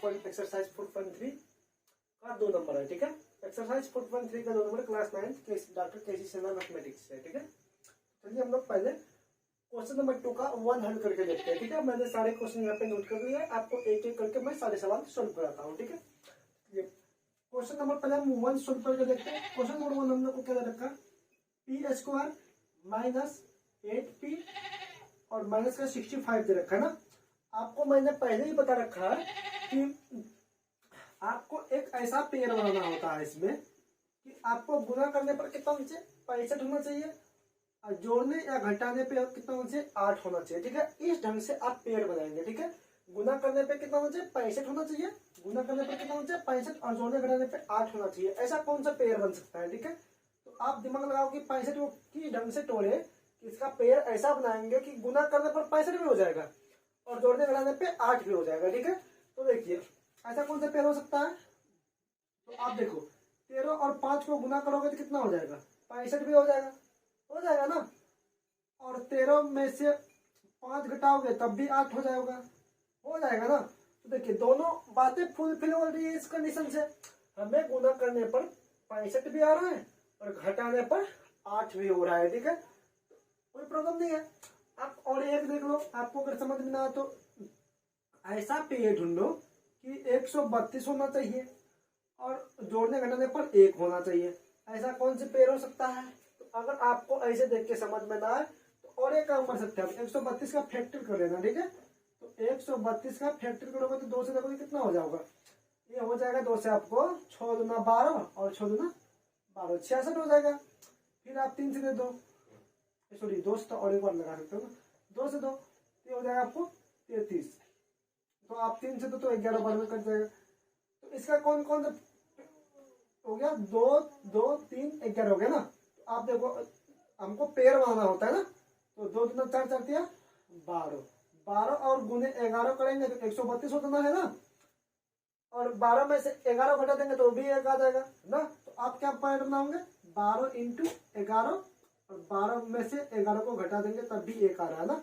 Exercise 4.3 का 2 number है। ठीक है, एक्सरसाइज 4.3 का 2 नंबर क्लास 9 डॉक्टर केसी सिन्हा मैथमेटिक्स है। ठीक है, चलिए हम लोग पहले क्वेश्चन नंबर 2 का 1 हल करके देखते हैं। ठीक है, मैंने सारे क्वेश्चन यहाँ पे नोट कर लिए, आपको एक एक करके मैं सारे सवाल सोल्व कराता हूँ। ठीक है, ये क्वेश्चन नंबर पहले हम 1 सोल्व करके देखते हैं। क्वेश्चन नंबर 1 हम लोग को क्या दे रखा, पी स्क्वायर माइनस 8p और माइनस का 65 दे रखा है ना। आपको मैंने पहले ही बता रखा है कि आपको एक ऐसा पेयर बनाना होता है इसमें कि आपको गुना करने पर कितना होना चाहिए, 65 होना चाहिए, और जोड़ने या घटाने पे कितना होना चाहिए, 8 होना चाहिए। ठीक है, इस ढंग से आप पेयर बनाएंगे। ठीक है, गुना करने पे कितना होना चाहिए, 65 होना चाहिए, गुना करने पर कितना होना चाहिए, 65, और जोड़ने घटाने पे 8 होना चाहिए। ऐसा कौन सा पेयर बन सकता है। ठीक है, तो आप दिमाग लगाओ कि 65 को किस ढंग से तोड़े, इसका पेयर ऐसा बनाएंगे कि गुना करने पर 65 भी हो जाएगा और जोड़ने घटाने पे 8 भी हो जाएगा। ठीक है, तो देखिए ऐसा कौन सा पेयर हो सकता है। तो आप देखो 13 और 5 को गुना करोगे तो कितना हो जाएगा, 65 भी हो जाएगा ना। और 13 में से 5 घटाओगे तब भी 8 हो जाएगा ना। तो देखिए दोनों बातें फुलफिल हो रही है इस कंडीशन से। हमें गुना करने पर 65 भी आ रहा है और घटाने पर 8 भी हो रहा है। ठीक है, कोई प्रॉब्लम नहीं है। आप और एक देख लो, आपको अगर समझ में ना तो ऐसा पेयर ढूंढो कि 132 होना चाहिए और जोड़ने घटाने पर 1 होना चाहिए। ऐसा कौन से पेयर हो सकता है। तो अगर आपको ऐसे देख के समझ में ना आए तो और एक काम कर सकते हैं, 132 का फैक्टर कर लेना। ठीक है, तो 132 का फैक्टर करोगे तो 2 से देखोगे कितना हो जाएगा, ये हो जाएगा 2 से आपको 6 दूना 12 और 6 दूना 12, 66 हो जाएगा। फिर आप 3 से दे दो, सॉरी 2 से और एक बार लगा सकते हो ना, 2 से 2 ये हो जाएगा आपको 33। तो आप 3 से तो 11 बार में कट जाएगा। तो इसका कौन कौन सा हो गया, 2 2 3 11 हो गया ना। तो आप देखो हमको पेयर बनाना होता है ना, तो 2 दूना 4 4 दिया 12, 12 और गुने 11 करेंगे तो 132 होता है ना। और 12 में से 11 घटा देंगे तो भी 1 आ जाएगा ना। तो आप क्या पेयर बनाओगे, 12 इंटू 11 और 12 में से 11 को घटा देंगे तब भी 1 आ रहा है ना।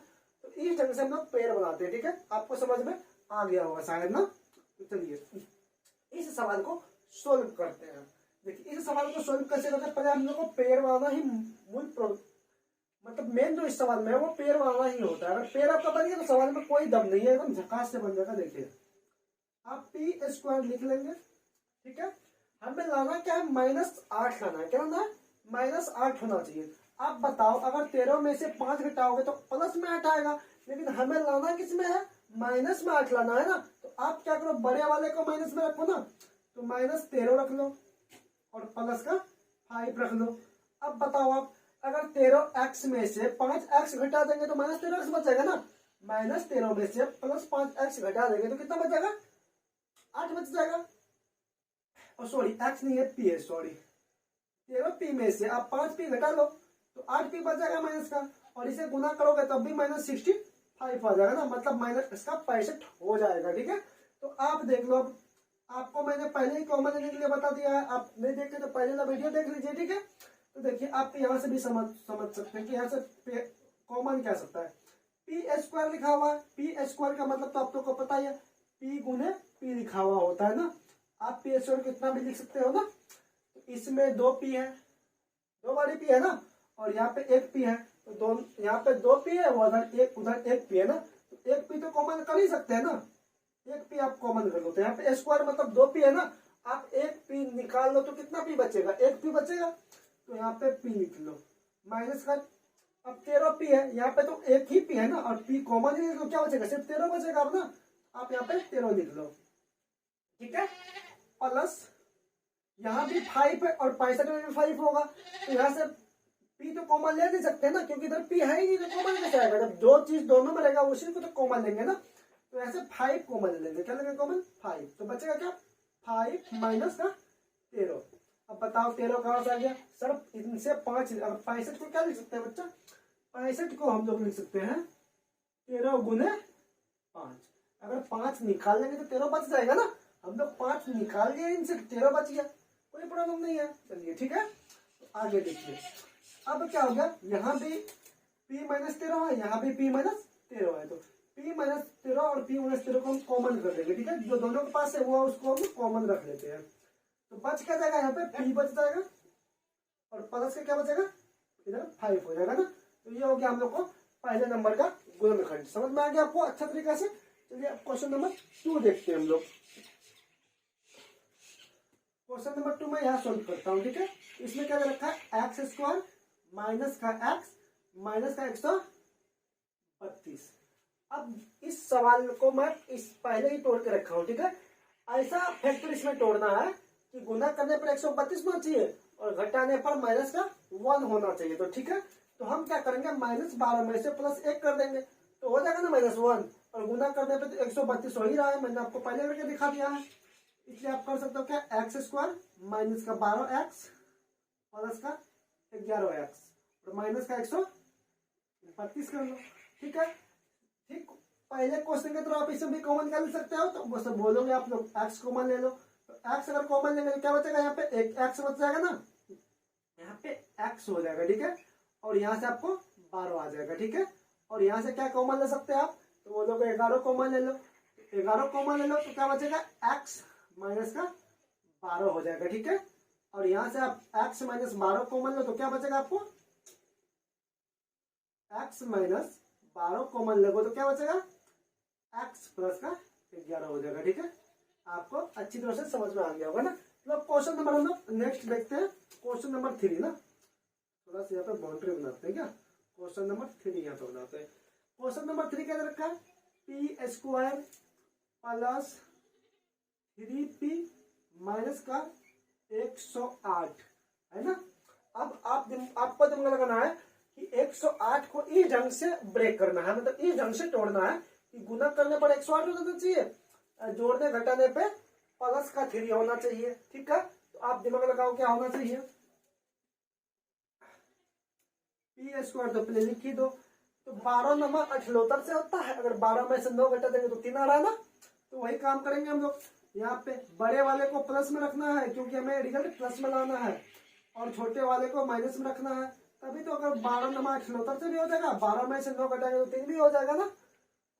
तो इस ढंग से हम लोग पेयर बनाते हैं। ठीक है, आपको समझ में आ गया होगा शायद ना। तो चलिए इस सवाल को सोल्व करते हैं। देखिए इस सवाल को सोल्व कैसे करते हैं, पहले हम लोग को पेयर बनाना ही मूल मतलब मेन जो इस सवाल में है वो पेयर बनाना ही होता है। अगर पेयर आपका बन गया तो सवाल में कोई दम नहीं है, एकदम झकास से बन जाएगा। देखिए आप पी स्क्वायर लिख लेंगे। ठीक है, हमें लाना क्या है, -8 लाना है। क्या लाना है, -8 होना चाहिए। आप बताओ अगर 13 में से 5 घटाओगे तो प्लस में 8 आएगा, लेकिन हमें लाना किस में है, माइनस में 8 लाना है ना। तो आप क्या करो, बड़े वाले को माइनस में रखो ना, तो -13 रख लो और प्लस का 5 रख लो। अब बताओ आप अगर 13x में से 5x घटा देंगे तो -13x बचेगा ना। -13 में से प्लस 5x घटा देंगे तो कितना बचेगा, 8 बच जाएगा। और सॉरी x नहीं है, p है, सॉरी 13p में से आप 5p घटा लो तो 8p बच जाएगा माइनस का, और इसे गुना करोगे तब भी -65 आ जाएगा ना, मतलब माइनस इसका 65 हो जाएगा। ठीक है, तो आप देख लो, अब आपको मैंने पहले ही कॉमन लेने के लिए बता दिया है, आप नहीं देखे तो पहले ना वीडियो देख लीजिए। ठीक है, तो देखिए आप यहाँ से भी समझ सकते हैं कि यहाँ से कॉमन क्या सकता है, पी स्क्वायर लिखा हुआ है। पी स्क्वायर का मतलब तो आप लोग को पता ही है, पी गुने पी लिखा हुआ होता है ना। आप पी स्क्वायर कितना भी लिख सकते हो ना। तो इसमें 2p है, 2 बारी p है ना, और यहाँ पे 1p है, तो दोनों यहाँ पे 2p है, उधर 1p है ना। तो 1p तो कॉमन कर ही सकते हैं ना, 1p आप कॉमन कर लो। तो यहाँ पे स्क्वायर मतलब 2p है ना, आप 1p निकाल लो तो कितना p बचेगा, 1p बचेगा। तो यहाँ पे p लिख लो माइनस का, अब 13p है, यहाँ पे तो एक ही p है ना, और p कॉमन ही, तो क्या बचेगा, सिर्फ 13 बचेगा। अब ना आप यहाँ पे 13 लिख लो। ठीक है, प्लस यहाँ भी 5 है और 65 में भी 5 होगा, तो यहाँ से p तो कॉमन ले नहीं सकते ना, क्योंकि इधर p है ही नहीं, तो कॉमन कैसे आएगा, जब जो चीज दोनों में रहेगा उसी को तो कॉमन लेंगे ना। तो ऐसे 5 कॉमन लेंगे, क्या लेंगे कॉमन, 5, तो बचेगा क्या, 5 माइनस का 13। अब बताओ 13 कहां से आ गया, सर इनसे 5, अब 65 को क्या लिख सकते हैं बच्चा, 65 को हम लोग लिख सकते हैं 13 गुने 5। अगर 5 निकाल लेंगे तो 13 बच जाएगा ना, हम लोग 5 निकाल लिए, इनसे 13 बच गया, कोई प्रॉब्लम नहीं है। चलिए ठीक है, तो आगे देखिए अब क्या हो गया, यहाँ भी p -13 है, यहाँ भी p -13 है, तो p माइनस 13 और p माइनस 13 को हम कॉमन कर देंगे, ठीक है। जो दोनों के पास है वो उसको हम कॉमन रख लेते हैं। तो बच क्या जाएगा यहाँ पे, p बच जाएगा और प्लस का क्या बचेगा, इधर 5 हो जाएगा ना। तो ये हो गया हम लोग को पहले नंबर का गुणनखंड। समझ में आ गया आपको अच्छा तरीका से। चलिए अब क्वेश्चन नंबर 2 देखते हैं हम लोग। क्वेश्चन नंबर 2 मैं यहाँ सोल्व करता हूँ, ठीक है। इसमें क्या दे रखा है, एक्स स्क्वायर माइनस का एक्स माइनस का 132। अब इस सवाल को मैं इस पहले ही तोड़ के रखा हूँ, ठीक है। ऐसा फैक्टर इसमें तोड़ना है कि गुना करने पर 132 होना चाहिए और घटाने पर माइनस का 1 होना चाहिए। तो ठीक है, तो हम क्या करेंगे, -12 में से +1 कर देंगे तो हो जाएगा ना -1, और गुना करने पे तो 132 हो ही रहा है, मैंने आपको पहले करके दिखा दिया है। इसलिए आप कर सकते हो क्या, एक्स स्क्वायर माइनस का 12x प्लस का 11x और माइनस का 132 कर लो, ठीक है। ठीक, पहले क्वेश्चन के थ्रू आप इसे भी कॉमन कर सकते हो। तो बस बोलोगे आप लोग x कॉमन ले लो, तो x अगर कॉमन लेंगे तो क्या बचेगा, यहाँ पे एक x बच जाएगा ना, यहाँ पे x हो जाएगा, ठीक है। और यहाँ से आपको 12 आ जाएगा, ठीक है। और यहाँ से क्या कॉमन ले सकते हैं आप, तो बोलोगे 11 कॉमन ले लो, 11 कॉमन ले लो तो क्या बचेगा, x माइनस का 12 हो जाएगा, ठीक है। और यहाँ से आप x माइनस 12 कॉमन लो तो क्या बचेगा आपको, x माइनस 12 कॉमन लगो तो क्या बचेगा, x प्लस का 11 हो जाएगा, ठीक है। आपको अच्छी तरह से समझ में आ गया होगा ना। तो क्वेश्चन नंबर हम लोग नेक्स्ट देखते हैं, क्वेश्चन नंबर 3 ना, थोड़ा सा यहाँ पे बाउंड्री बनाते हैं क्या, क्वेश्चन नंबर 3 यहाँ पे बनाते हैं। क्वेश्चन नंबर 3 क्या रखा है, P square plus 3p minus का 108 है ना। अब आपको दिमाग लगाना है कि 108 को इस ढंग से ब्रेक करना है, मतलब इस ढंग से तोड़ना है कि गुना करने पर 108 होना चाहिए, जोड़ने घटाने पे प्लस का 3 होना चाहिए, ठीक है। तो आप दिमाग लगाओ क्या होना चाहिए, पी स्क्वायर तो पहले लिख ही दो। तो 12 नंबर 78 से होता है, अगर 12 में से 9 घटा देंगे तो 3 आ रहा है ना। तो वही काम करेंगे हम लोग, यहाँ पे बड़े वाले को प्लस में रखना है क्योंकि हमें रिजल्ट प्लस में लाना है, और छोटे वाले को माइनस में रखना है। तभी तो अगर 12 नंबर 78 से भी हो जाएगा, 12 में से 9 घटाएंगे तो 3 भी हो जाएगा ना।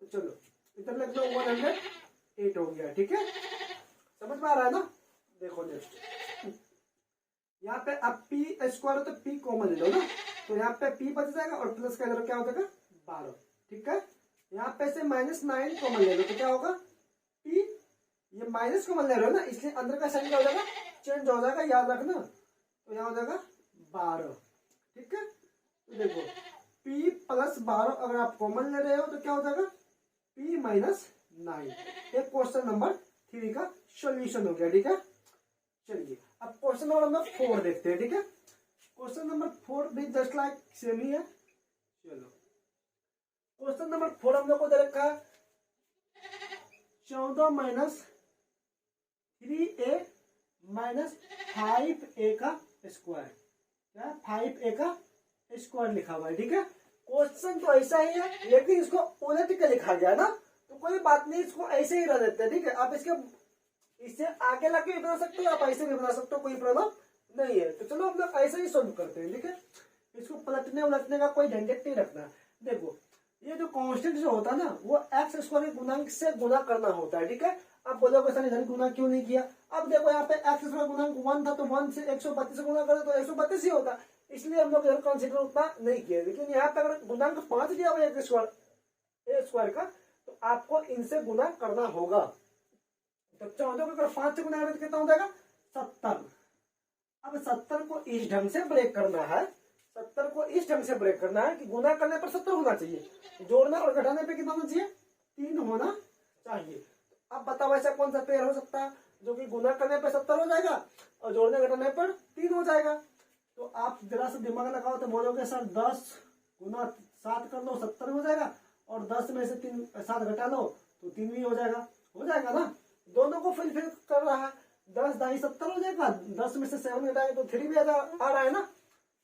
तो चलो इधर लिख लो 108 हो गया, ठीक है। समझ में आ रहा है ना। देखो नेक्स्ट, यहाँ पे अब पी स्क्वायर हो तो पी कॉमन ले लो ना, तो यहाँ पे पी बच जाएगा और प्लस का इधर क्या हो जाएगा 12, ठीक है। यहाँ पे से -9 कॉमन ले लो तो क्या होगा, पी, ये माइनस कॉमन ले रहे हो ना इसलिए अंदर का साइन क्या हो जाएगा, चेंज हो जाएगा, याद रखना। तो यहाँ हो जाएगा 12, ठीक है। तो देखो p प्लस 12 अगर आप कॉमन ले रहे हो तो क्या हो जाएगा, p माइनस 9। एक क्वेश्चन नंबर 3 का सॉल्यूशन हो गया, ठीक है। चलिए अब क्वेश्चन नंबर 4 देखते हैं, ठीक है। क्वेश्चन नंबर 4 भी जस्ट लाइक सेम ही है। चलो क्वेश्चन नंबर 4 हम लोग को दे रखा है 14 माइनस 3a माइनस 5a का स्क्वायर, क्या 5a का स्क्वायर लिखा हुआ है, ठीक है। क्वेश्चन तो ऐसा ही है लेकिन इसको उलट के लिखा गया ना, तो कोई बात नहीं, इसको ऐसे ही रह देते हैं, ठीक है। आप इससे आगे लगे भी बना सकते हो, आप ऐसे भी बना सकते हो, कोई प्रॉब्लम नहीं है। तो चलो हम लोग ऐसे ही सोल्व करते हैं, ठीक है। इसको पलटने उलटने का कोई झंझट नहीं रखना। देखो ये जो कांस्टेंट जो होता है ना वो एक्स स्क्वायर के गुणांक से गुना करना होता है, ठीक है। आप बोलोगे सर इधर गुना क्यों नहीं किया, अब देखो यहाँ पे एक्स स्क्वायर गुणांक 1 था तो 1 से 132 गुना करे तो 132 ही होता, इसलिए हम लोग इधर कंसीडर उतना नहीं किया। लेकिन यहाँ पे अगर गुणांक 5 दिया हुआ है ए स्क्वायर का, तो आपको इनसे गुना करना होगा। तो 14 को अगर 5 से गुना करें तो कितना हो जाएगा 70। अब 70 को इस ढंग से ब्रेक करना है, 70 को इस ढंग से ब्रेक करना है कि गुना करने पर 70 होना चाहिए, जोड़ना और घटाने पे कितना होना चाहिए 3 होना चाहिए। अब बताओ ऐसा कौन सा पेयर हो सकता है जो कि गुना करने पे 70 हो जाएगा और जोड़ने घटाने पर 3 हो जाएगा। तो आप जरा सा दिमाग लगाओ तो बोलोगे सर 10 गुना 7 कर लो 70 हो जाएगा, और 10 में से 7 घटा लो तो 3 भी हो जाएगा ना। दोनों को फिल कर रहा है, 10 दाई 70 हो जाएगा, 10 में से 7 घटाएंगे तो 3 भी आ रहा है ना।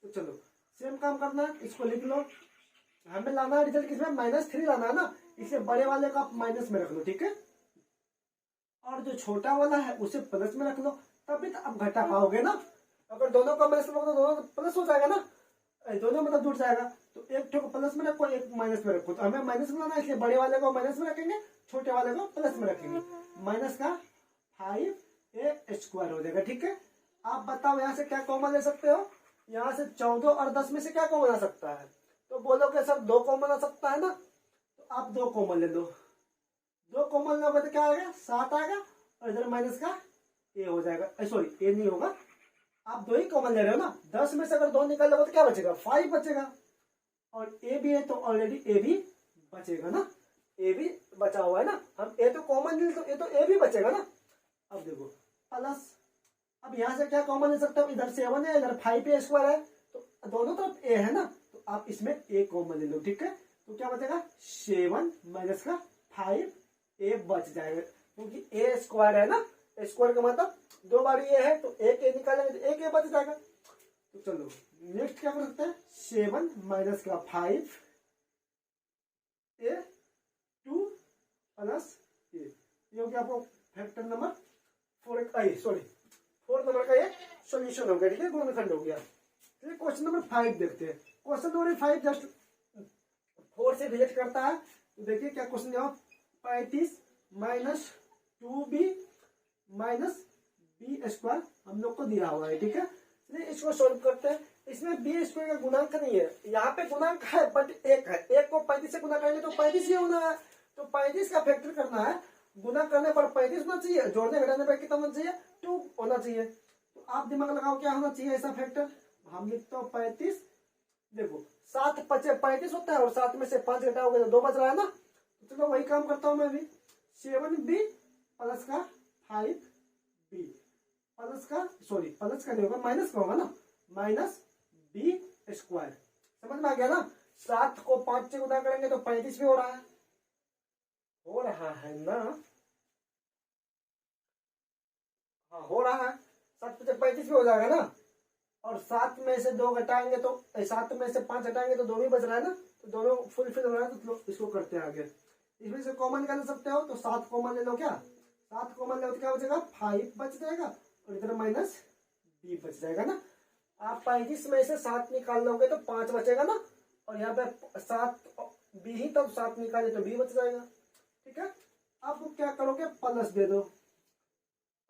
तो चलो सेम काम करना है, इसको लिख लो, हमें लाना है रिजल्ट किसमें -3 लाना है ना, इसलिए बड़े वाले का आप माइनस में रख लो, ठीक है। और जो छोटा वाला है उसे प्लस में रख लो, तभी तो आप घटा पाओगे ना। अगर दोनों का माइनस में तो दोनों प्लस हो जाएगा ना, दोनों मतलब जुड़ जाएगा। तो एक ठो को प्लस में रखो, एक माइनस में रखो। तो हमें माइनस में लाना है, इसलिए बड़े वाले को माइनस में रखेंगे, छोटे वाले को प्लस में रखेंगे। माइनस का 5a² हो जाएगा, ठीक है। आप बताओ यहाँ से क्या कॉमन ले सकते हो? यहाँ से 14 और 10 में से क्या कॉमन आ सकता है? तो बोलोगे सर 2 कॉमन आ सकता है ना, तो आप 2 कॉमन ले लो। 2 कॉमन लोगे तो क्या आएगा? 7 आएगा, और इधर माइनस का a हो जाएगा। सॉरी, a नहीं होगा, आप 2 ही कॉमन ले रहे हो ना। 10 में से अगर 2 निकाल लोगे तो क्या बचेगा? 5 बचेगा। और a भी है तो ऑलरेडी a भी बचेगा ना, a भी बचा हुआ है ना। हम a तो कॉमन ले तो a भी बचेगा ना। अब देखो प्लस, अब यहाँ से क्या कॉमन ले सकते हो? इधर 7 है, इधर 5a² है, तो दोनों तरफ a है ना, तो आप इसमें a कॉमन ले लो, ठीक है। तो क्या बचेगा? 7 माइनस का 5a बच जाएगा, क्योंकि a² है ना। स्क्वायर का मतलब 2 बार ये है, तो एक a निकालेंगे तो एक a बच जाएगा। तो चलो नेक्स्ट क्या कर सकते हैं? 7 माइनस का 5a 2 प्लस a, ये हो गया आपको फैक्टर नंबर 4 नंबर का ये सॉल्यूशन हो गया, ठीक है, गुणनखंड हो गया। चलिए क्वेश्चन नंबर 5 देखते हैं। क्वेश्चन नंबर 5 जस्ट 4 से रिलेट करता है। तो देखिए क्या क्वेश्चन दिया, 35 माइनस 2b माइनस b² हम लोग को दिया हुआ है, ठीक है। चलिए इसको सोल्व करते हैं। इसमें b² का गुणांक नहीं है, यहाँ पे गुणांक है बट एक है। एक को 35 से गुना करेंगे तो 35 ही होना है, तो 35 का फैक्टर करना है। गुना करने पर 35 होना चाहिए, जोड़ने घटाने पर कितना होना चाहिए? 2 होना चाहिए। तो आप दिमाग लगाओ क्या होना चाहिए ऐसा फैक्टर। हम लिखते हो 35, देखो 7 5 35 होता है, और 7 में से 5 घटाओगे तो 2 बच रहा है ना। तो चलो वही काम करता हूं मैं भी। 7b प्लस का 5b प्लस का, सॉरी प्लस का नहीं होगा, माइनस का होगा ना, माइनस b²। समझ में आ गया ना। 7 को 5 से गुना करेंगे तो 35 भी हो रहा है ना। हाँ हो रहा है, 7 5 35 भी हो जाएगा ना। और 7 में से 2 घटाएंगे तो 7 में से 5 घटाएंगे तो 2 भी बच रहा है ना, तो दोनों फुलफिल हो रहा है। तो इसको करते हैं आगे। इसमें से कॉमन कर सकते हो, तो 7 कॉमन ले लो। क्या 7 कॉमन ले लो तो क्या बचेगा? 5 बच जाएगा, और इधर माइनस b बच जाएगा ना। आप 35 में से 7 निकाल लोगे तो 5 बचेगा ना, और यहाँ पे 7 b ही, तब 7 निकाले तो b बच जाएगा, ठीक है। अब क्या करोगे? प्लस दे दो,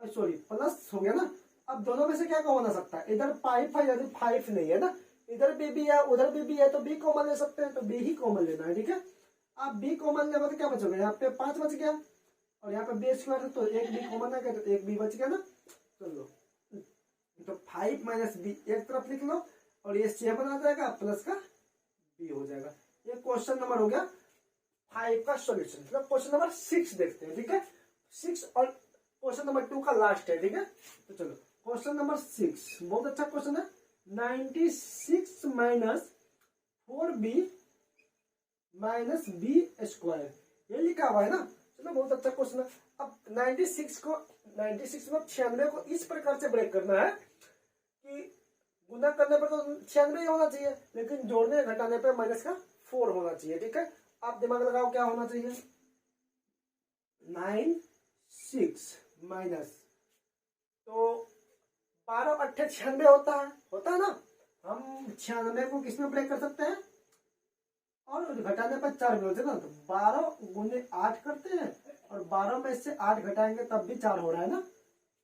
सॉरी प्लस हो गया ना। अब दोनों में से क्या कॉमन आ सकता है? इधर 5 है, यदि 5 नहीं है ना, इधर b है उधर b है, तो b कॉमन ले सकते हैं, तो b ही कॉमन लेना है, ठीक है। आप b कॉमन लेगा तो क्या बचोगे? यहाँ पे 5 बच गया, और यहाँ पे b² है तो एक b कॉमन आ गया, तो एक b बच गया ना। चलो तो 5 माइनस b एक तरफ लिख लो, और ये 7 आ जाएगा, प्लस का b हो जाएगा। ये क्वेश्चन नंबर हो गया 5 का सॉल्यूशन। मतलब क्वेश्चन नंबर 6 देखते हैं, ठीक है। 6 और क्वेश्चन नंबर 2 का लास्ट है, ठीक है। तो चलो क्वेश्चन नंबर 6 बहुत अच्छा क्वेश्चन है। 96 माइनस 4b माइनस b², ये लिखा हुआ है ना। चलो बहुत अच्छा क्वेश्चन है। अब 96 को 96 को इस प्रकार से ब्रेक करना है कि गुना करने पर तो 96 होना चाहिए, लेकिन जोड़ने घटाने पर माइनस का 4 होना चाहिए, ठीक है। आप दिमाग लगाओ क्या होना चाहिए? 96 माइनस, तो 12 8 96 होता है ना। हम 96 को किसमें ब्रेक कर सकते हैं? और घटाने पर 4 भी होते ना, तो 12 गुने 8 करते हैं, और 12 में से 8 घटाएंगे तब भी 4 हो रहा है ना।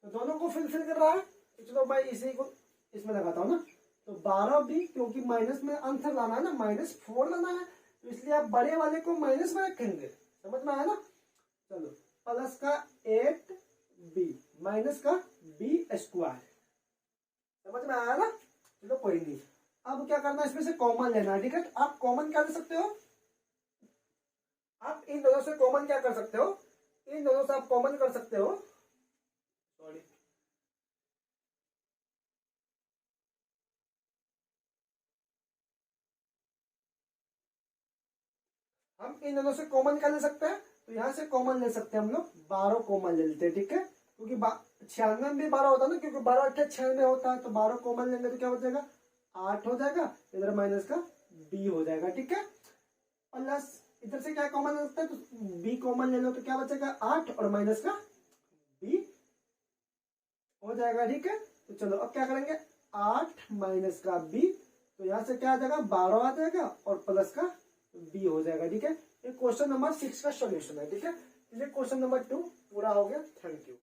तो दोनों को फिल कर रहा है। तो चलो मैं इसी को इसमें लगाता हूँ ना। तो 12 भी, क्योंकि माइनस में आंसर लाना है ना, -4 लाना है, तो इसलिए आप बड़े वाले को माइनस में रखेंगे। समझ में आया ना। चलो प्लस का 8b माइनस का b², समझ में आया ना। चलो कोई नहीं। अब क्या करना है? इसमें से कॉमन लेना है, ठीक है। आप कॉमन क्या ले सकते हो? आप इन दोनों से कॉमन क्या कर सकते हो? इन दोनों से आप कॉमन कर सकते हो, सॉरी हम इन दोनों से कॉमन क्या ले सकते हैं? तो यहाँ से कॉमन ले सकते हैं हम लोग, 12 कॉमन ले लेते हैं, ठीक है। क्योंकि 96 में भी 12 होता है ना, क्योंकि 12 8 96 होता है, तो 12 कॉमन लेंगे तो क्या हो जाएगा? 8 हो जाएगा, इधर माइनस का b हो जाएगा, ठीक है। प्लस इधर से क्या कॉमन ले सकते हैं? तो b कॉमन ले लो तो क्या बचेगा? 8 और माइनस का b हो जाएगा, ठीक है। तो चलो अब क्या करेंगे? 8 माइनस का b, तो यहाँ से क्या आ जाएगा 12 आ जाएगा और प्लस का b हो जाएगा। ठीक है, ये क्वेश्चन नंबर 6 का सॉल्यूशन है। ठीक है, क्वेश्चन नंबर 2 पूरा हो गया। Thank you.